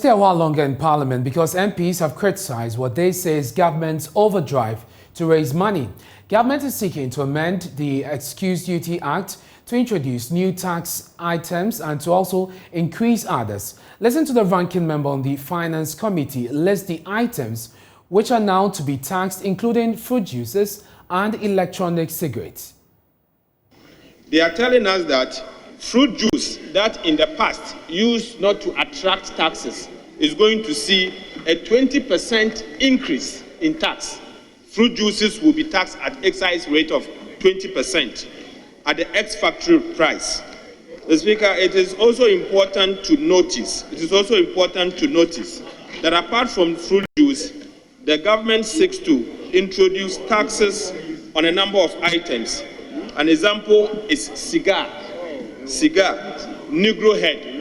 stay a while longer in Parliament because MPs have criticized what they say is government's overdrive to raise money. Government is seeking to amend the Excise Duty Act to introduce new tax items and to also increase others. Listen to the ranking member on the Finance Committee list the items which are now to be taxed, including fruit juices and electronic cigarettes. They are telling us that fruit juice that in the past used not to attract taxes is going to see a 20% increase in tax. Fruit juices will be taxed at excise rate of 20% at the ex-factory price. The Speaker, it is also important to notice that apart from fruit juice, the government seeks to introduce taxes on a number of items. An example is cigar, Negro head.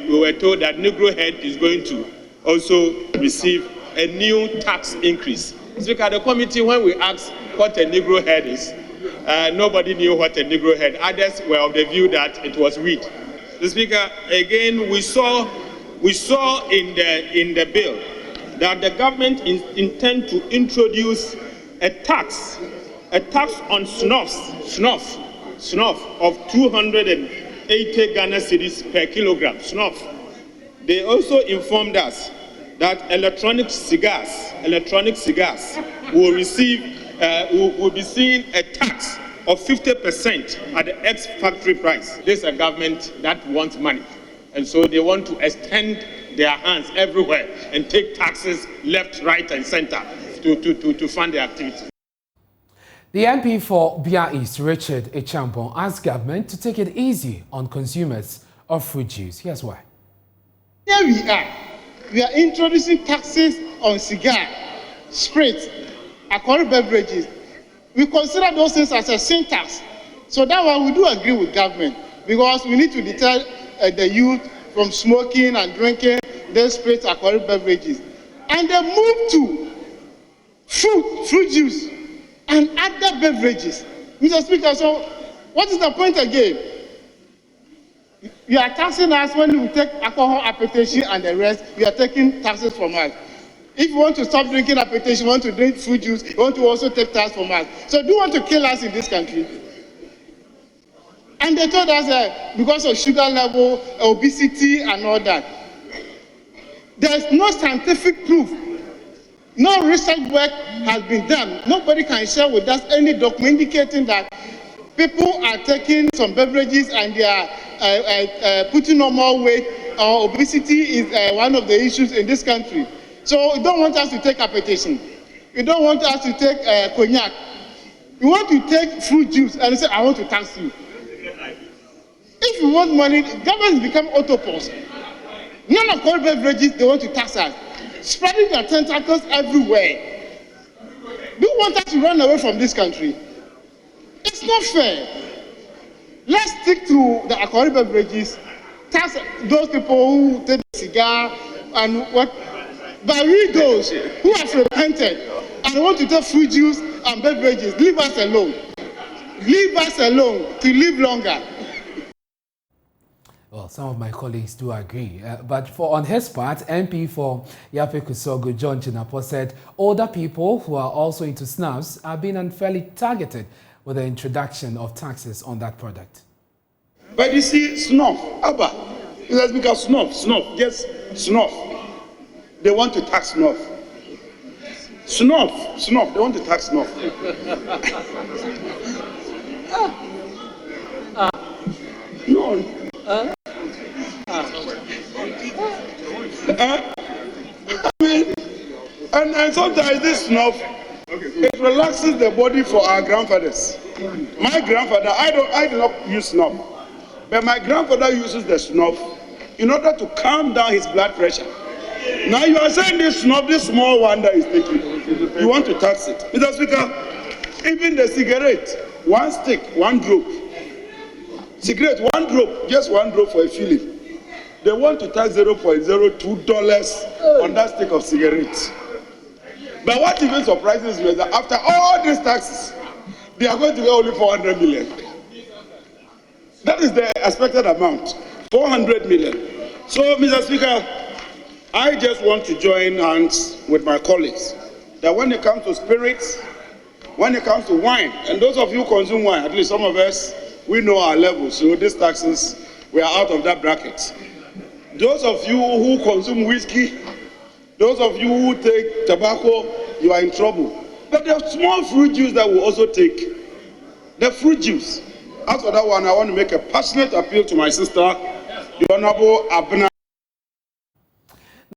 We were told that Negro head is going to also receive a new tax increase. Speaker, the committee, when we asked what a Negro head is, nobody knew what a Negro head. Others were of the view that it was weed. The Speaker, again, we saw in the bill that the government intend to introduce a tax on snuff of 280 Ghana cedis per kilogram, snuff. They also informed us that electronic cigars will be seeing a tax of 50% at the ex-factory price. This is a government that wants money, and so they want to extend their hands everywhere and take taxes left, right, and center to fund their activities. The MP for Bia East, Richard Echampong, asked government to take it easy on consumers of fruit juice. Here's why. Here we are introducing taxes on cigar, spirits, alcoholic beverages. We consider those things as a sin tax. So that why we do agree with government, because we need to deter the youth from smoking and drinking those spirits, alcoholic beverages. And they move to fruit juice and other beverages. Mr. Speaker, so what is the point again? You are taxing us when we take alcohol application and the rest, you are taking taxes from us. If you want to stop drinking application, you want to drink fruit juice, you want to also take tax from us. So do you want to kill us in this country? And they told us that because of sugar level, obesity and all that. There is no scientific proof. No research work has been done. Nobody can share with us any document indicating that people are taking some beverages and they are putting on more weight. Obesity is one of the issues in this country. So you don't want us to take application. You don't want us to take cognac. You want to take fruit juice and say, I want to tax you. If you want money, governments become autopos. Non-alcoholic beverages, they want to tax us. Spreading their tentacles everywhere. Do you want us to run away from this country? It's not fair. Let's stick to the alcoholic beverages, tax those people who take the cigar and what. But we those who have repented and want to take fruit juice and beverages, leave us alone. Leave us alone to live longer. Well, some of my colleagues do agree. But on his part, MP for Yape Kusogo, John Chinapo, said older people who are also into snuffs are being unfairly targeted with the introduction of taxes on that product. But you see, snuff, Abba, it has become snuff, yes, snuff. They want to tax snuff. Snuff, they want to tax snuff. No. And sometimes this snuff, it relaxes the body for our grandfathers. My grandfather, I do not use snuff, but my grandfather uses the snuff in order to calm down his blood pressure. Now you are saying this snuff, this small one that is taking, you want to tax it. Mr. Speaker, even the cigarette, one stick, one drop. Cigarette, one drop, just one drop for a filling. They want to tax $0.02 on that stick of cigarettes. But what even surprises me is that after all these taxes, they are going to get only 400 million. That is the expected amount, 400 million. So, Mr. Speaker, I just want to join hands with my colleagues that when it comes to spirits, when it comes to wine, and those of you who consume wine, at least some of us, we know our levels, so these taxes, we are out of that bracket. Those of you who consume whiskey, those of you who take tobacco, you are in trouble. But the small fruit juice that we also take, the fruit juice. As for that one, I want to make a passionate appeal to my sister, the Honorable Abena.